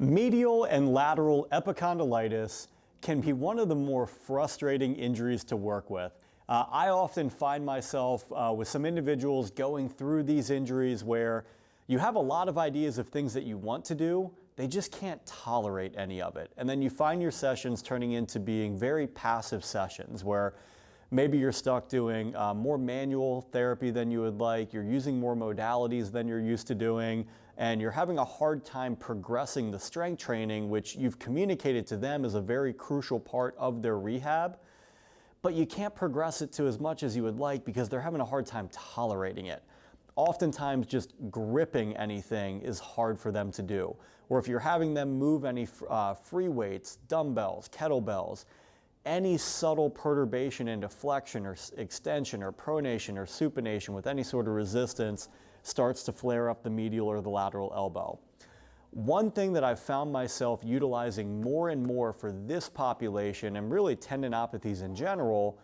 Medial and lateral epicondylitis can be one of the more frustrating injuries to work with. I often find myself with some individuals going through these injuries where you have a lot of ideas of things that you want to do, they just can't tolerate any of it. And then you find your sessions turning into being very passive sessions where maybe you're stuck doing more manual therapy than you would like, you're using more modalities than you're used to doing, and you're having a hard time progressing the strength training, which you've communicated to them is a very crucial part of their rehab, but you can't progress it to as much as you would like because they're having a hard time tolerating it. Oftentimes just gripping anything is hard for them to do. Or if you're having them move any free weights, dumbbells, kettlebells, any subtle perturbation into flexion or extension or pronation or supination with any sort of resistance starts to flare up the medial or the lateral elbow. One thing that I've found myself utilizing more and more for this population and really tendinopathies in general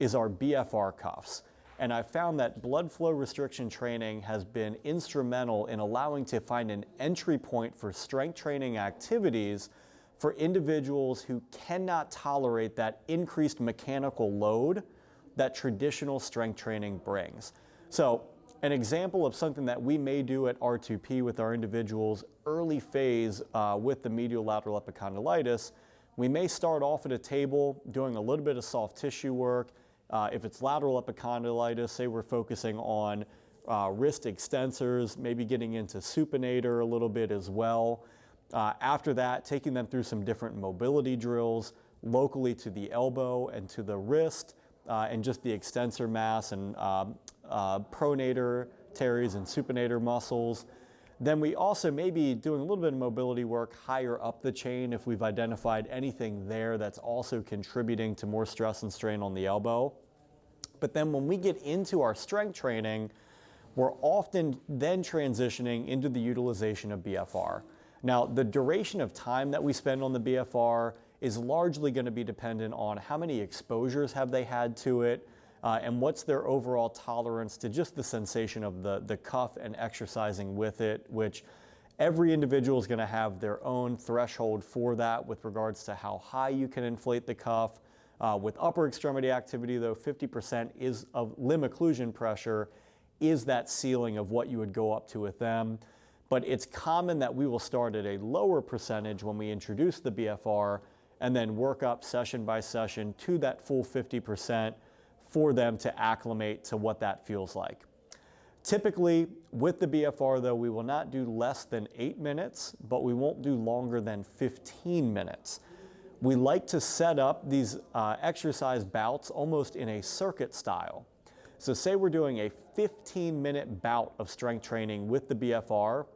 is our BFR cuffs. And I've found that blood flow restriction training has been instrumental in allowing to find an entry point for strength training activities for individuals who cannot tolerate that increased mechanical load that traditional strength training brings. So an example of something that we may do at R2P with our individuals early phase with the medial lateral epicondylitis, we may start off at a table doing a little bit of soft tissue work. If it's lateral epicondylitis, say we're focusing on wrist extensors, maybe getting into supinator a little bit as well. After that, taking them through some different mobility drills locally to the elbow and to the wrist and just the extensor mass and pronator, teres, and supinator muscles. Then we also may be doing a little bit of mobility work higher up the chain if we've identified anything there that's also contributing to more stress and strain on the elbow. But then when we get into our strength training, we're often then transitioning into the utilization of BFR. Now, the duration of time that we spend on the BFR is largely going to be dependent on how many exposures have they had to it and what's their overall tolerance to just the sensation of the cuff and exercising with it, which every individual is going to have their own threshold for that with regards to how high you can inflate the cuff. With upper extremity activity, though, 50% is of limb occlusion pressure is that ceiling of what you would go up to with them. But it's common that we will start at a lower percentage when we introduce the BFR and then work up session by session to that full 50% for them to acclimate to what that feels like. Typically, with the BFR, though, we will not do less than 8 minutes, but we won't do longer than 15 minutes. We like to set up these exercise bouts almost in a circuit style. So say we're doing a 15-minute bout of strength training with the BFR.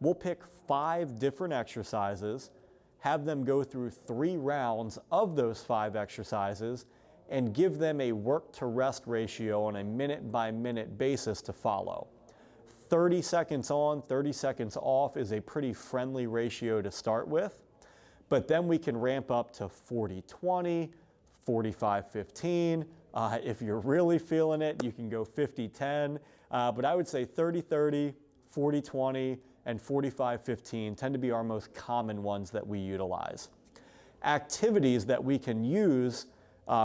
We'll pick 5 different exercises, have them go through 3 rounds of those 5 exercises, and give them a work to rest ratio on a minute by minute basis to follow. 30 seconds on, 30 seconds off is a pretty friendly ratio to start with, but then we can ramp up to 40-20, 45-15. If you're really feeling it, you can go 50-10, but I would say 30-30, 40-20, and 45-15 tend to be our most common ones that we utilize. Activities that we can use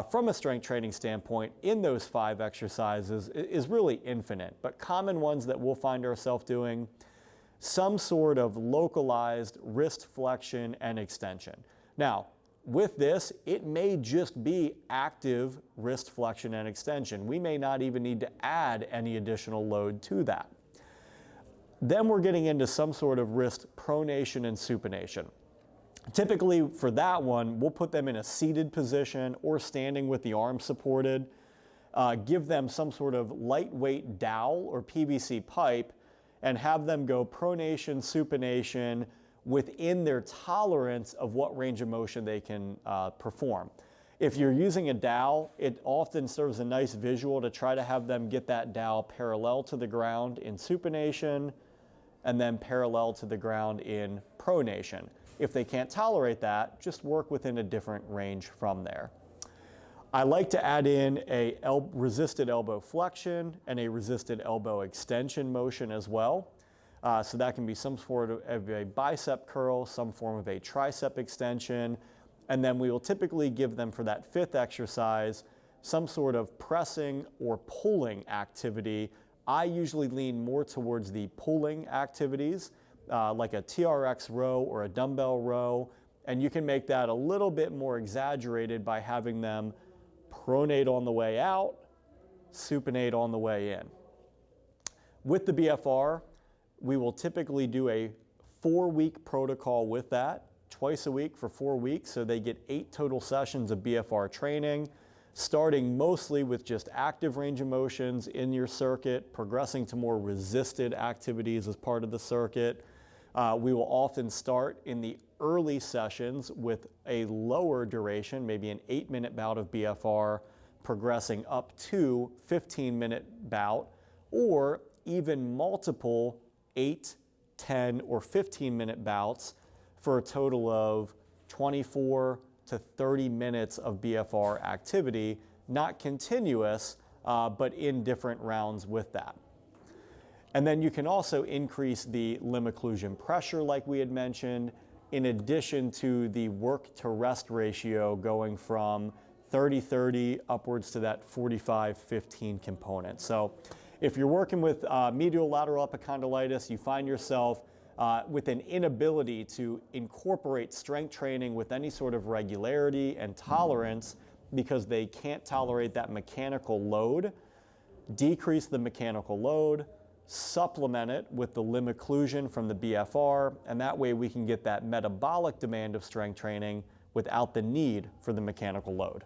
from a strength training standpoint in those 5 exercises is really infinite, but common ones that we'll find ourselves doing, some sort of localized wrist flexion and extension. Now, with this, it may just be active wrist flexion and extension. We may not even need to add any additional load to that. Then we're getting into some sort of wrist pronation and supination. Typically for that one, we'll put them in a seated position or standing with the arm supported, give them some sort of lightweight dowel or PVC pipe, and have them go pronation, supination within their tolerance of what range of motion they can perform. If you're using a dowel, it often serves a nice visual to try to have them get that dowel parallel to the ground in supination and then parallel to the ground in pronation. If they can't tolerate that, just work within a different range from there. I like to add in a resisted elbow flexion and a resisted elbow extension motion as well. So that can be some sort of a bicep curl, some form of a tricep extension. And then we will typically give them for that fifth exercise some sort of pressing or pulling activity. I usually lean more towards the pulling activities, like a TRX row or a dumbbell row. And you can make that a little bit more exaggerated by having them pronate on the way out, supinate on the way in. With the BFR, we will typically do a 4-week protocol with that, twice a week for 4 weeks, so they get 8 total sessions of BFR training, starting mostly with just active range of motions in your circuit, progressing to more resisted activities as part of the circuit. We will often start in the early sessions with a lower duration, maybe an 8-minute bout of BFR, progressing up to 15-minute bout, or even multiple 8, 10, or 15-minute bouts for a total of 24 to 30 minutes of BFR activity, not continuous, but in different rounds with that. And then you can also increase the limb occlusion pressure like we had mentioned, in addition to the work to rest ratio going from 30-30 upwards to that 45-15 component. So if you're working with medial lateral epicondylitis, you find yourself with an inability to incorporate strength training with any sort of regularity and tolerance because they can't tolerate that mechanical load, decrease the mechanical load, supplement it with the limb occlusion from the BFR, and that way we can get that metabolic demand of strength training without the need for the mechanical load.